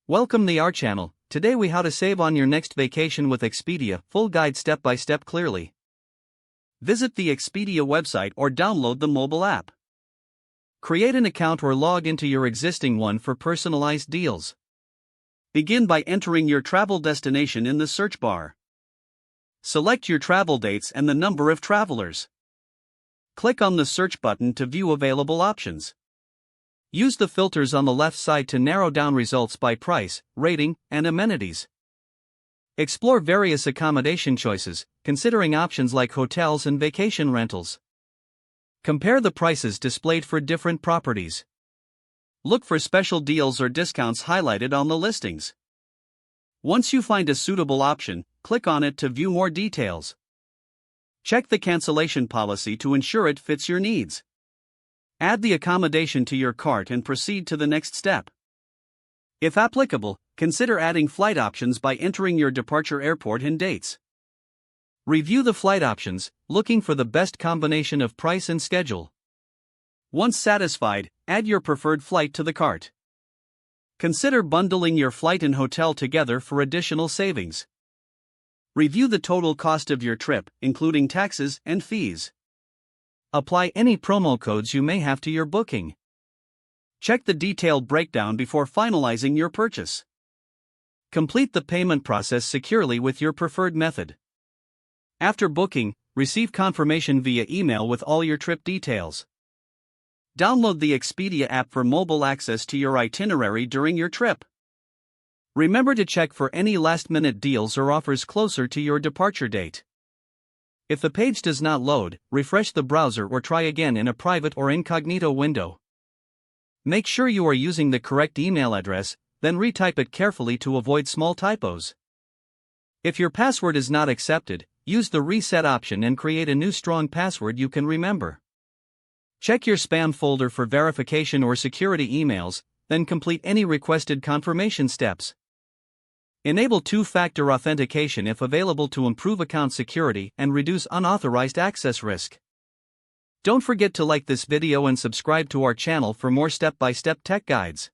Welcome to our channel. Today we how to save on your next vacation with Expedia, full guide step by step clearly. Visit the Expedia website or download the mobile app. Create an account or log into your existing one for personalized deals. Begin by entering your travel destination in the search bar. Select your travel dates and the number of travelers. Click on the search button to view available options. Use the filters on the left side to narrow down results by price, rating, and amenities. Explore various accommodation choices, considering options like hotels and vacation rentals. Compare the prices displayed for different properties. Look for special deals or discounts highlighted on the listings. Once you find a suitable option, click on it to view more details. Check the cancellation policy to ensure it fits your needs. Add the accommodation to your cart and proceed to the next step. If applicable, consider adding flight options by entering your departure airport and dates. Review the flight options, looking for the best combination of price and schedule. Once satisfied, add your preferred flight to the cart. Consider bundling your flight and hotel together for additional savings. Review the total cost of your trip, including taxes and fees. Apply any promo codes you may have to your booking. Check the detailed breakdown before finalizing your purchase. Complete the payment process securely with your preferred method. After booking, receive confirmation via email with all your trip details. Download the Expedia app for mobile access to your itinerary during your trip. Remember to check for any last-minute deals or offers closer to your departure date. If the page does not load, refresh the browser or try again in a private or incognito window. Make sure you are using the correct email address, then retype it carefully to avoid small typos. If your password is not accepted, use the reset option and create a new strong password you can remember. Check your spam folder for verification or security emails, then complete any requested confirmation steps. Enable two-factor authentication if available to improve account security and reduce unauthorized access risk. Don't forget to like this video and subscribe to our channel for more step-by-step tech guides.